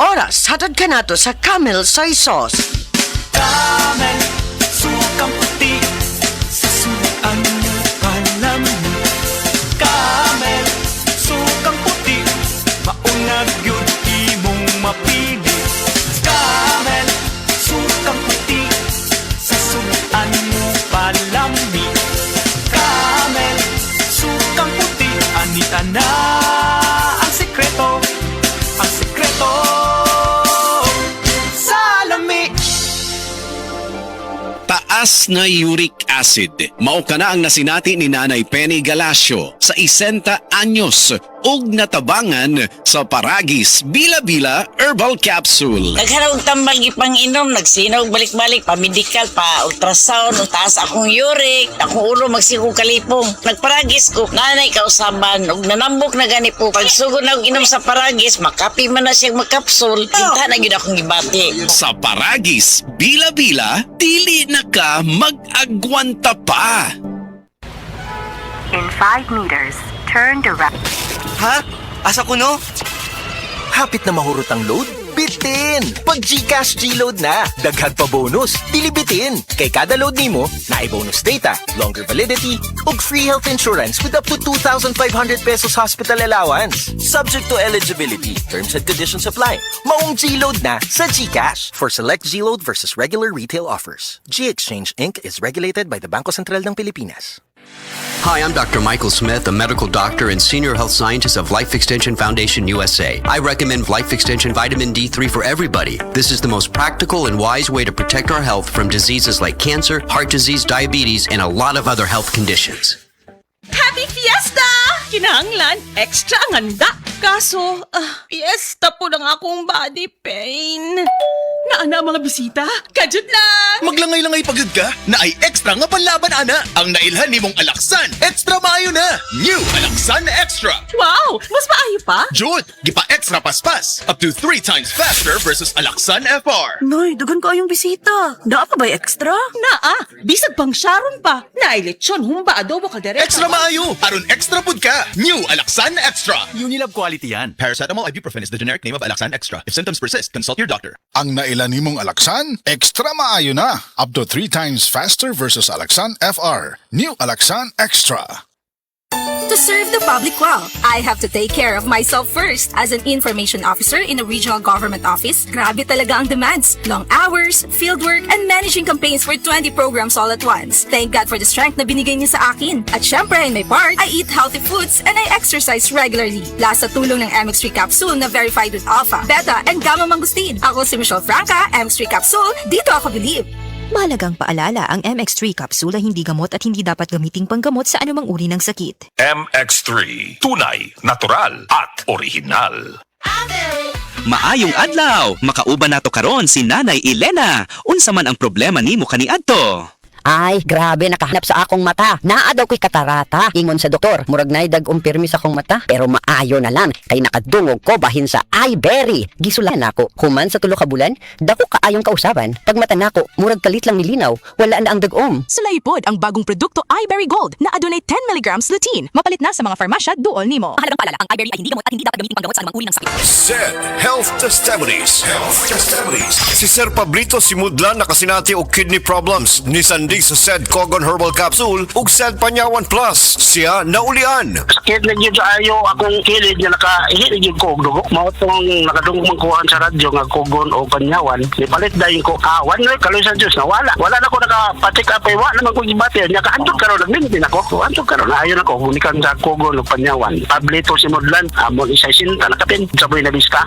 oras hatod ka nato sa Camel Soy Sauce. Camel, sukang puti, sa suan mo palamig. Camel, sukang puti, maunag yun imong mapili. Camel, sukang puti, sa suan mo palamig. Camel, sukang puti, anita na ang sekreto sa lami. Taas na uric acid. Mao ka na ang nasinati ni Nanay Penny Galasio sa 60 anyos ug natabangan sa Paragis Bila-Bila Herbal Capsule. Nagharong tambal gipang inom, nagsinaw balik-balik, pa-medical, pa-ultrasound, taas akong uric, akong ulo magsigo kalipong. Nagparagis ko, nanay kausaban, ug nanambok na gani po. Pagsugod na og inom sa Paragis, makapi man na siyang magkapsul, kinta na yun akong gibati. Sa Paragis Bila-Bila, dili na ka mag-agwanta pa. In 5 meters, turn the right. Ha? Asa ko no? Hapit na mahurot ang load? Bitin! Pag GCash G-Load na, daghan pa bonus, dili bitin. Kay kada load nimo, naay bonus data, longer validity, ug free health insurance with up to 2,500 pesos hospital allowance. Subject to eligibility, terms and conditions apply. Maong G-Load na sa GCash. For select G-Load versus regular retail offers. G-Exchange Inc. is regulated by the Bangko Sentral ng Pilipinas. Hi, I'm Dr. Michael Smith, a medical doctor and senior health scientist of Life Extension Foundation USA. I recommend Life Extension Vitamin D3 for everybody. This is the most practical and wise way to protect our health from diseases like cancer, heart disease, diabetes, and a lot of other health conditions. Happy Fiesta! Kinahanglan, extra ang handa. Kaso, fiesta po ng akong body pain. Naana mga bisita? Kajut lang! Maglangay-langay pagod ka na ay extra nga panlaban ana. Ang nailhan nimong Alaksan, extra maayo na. New Alaksan Extra. Wow! Mas maayo pa? Jud, gipa extra paspas. Up to 3 times faster versus Alaksan FR. Noy, dugan ko yung bisita. Naa pa ba extra? Naa! Bisag pang Sharon pa. Nailitsyon, humba adobo kaldereta. Extra maayo. Aron extra pud ka. New Alaksan Extra. Unilab quality yan. Paracetamol ibuprofen is the generic name of Alaksan Extra. If symptoms persist, consult your doctor. Ang nailan nimong Alaksan, extra maayo na. Up to 3 times faster versus Alaksan FR. New Alaksan Extra. To serve the public well, I have to take care of myself first. As an information officer in a regional government office, grabe talaga ang demands. Long hours, fieldwork, and managing campaigns for 20 programs all at once. Thank God for the strength na binigay niya sa akin. At syempre, in my part, I eat healthy foods and I exercise regularly. Plus sa tulong ng MX3 capsule na verified with alpha, beta, and gamma mangustin. Ako si Michelle Franca, MX3 capsule, dito ako believe. Mahalagang paalala, ang MX3 capsule ay hindi gamot at hindi dapat gamiting panggamot sa anumang uri ng sakit. MX3, tunay, natural, at original. Maayong adlaw, makauban nato karon si Nanay Elena. Unsa man ang problema nimo kaniadto? Ay, grabe, nakahanap sa akong mata. Naa daw ko'y katarata. Ingon sa doktor, murag nay dag-umpirmi sa akong mata. Pero maayo na lang, kay nakadungog ko bahin sa iBerry. Gisulan ako, human sa tulo ka bulan, dako kaayong kausaban. Pag mata nako, murag kalit lang nilinaw, wala na ang dag-om. Sulaypod ang bagong produkto iBerry Gold na adunay 10 mg lutein. Mapalit na sa mga farmasya duol nimo. Mahalagang paalala, ang iBerry ay hindi gamot at hindi dapat gamitin panggamot sa anumang uri ng sakit. SED Health Testimonies. Si Sir Pablito Simudlan nakasinati og kidney problems ni Sandig sa SED Cogon Herbal Capsule ug SED Panyawan Plus. Siya naulian. Sakit na yun ayo akong kilid na nakaihit na yun ko og dugo. Mao tong nakadungog magkuhan sa radyo nga Cogon o Panyawan. Ipalit dahil ko kawan na kaloy sa Diyos na wala. Wala na ko nakapatik apay wala naman ko gibati. Nya kaantog karon nagmintin ako. Antog karon ayo na ko unikan sa Cogon o Panyawan. Pablito Simudlan amon isa sinta nakapin sa buhay na biska.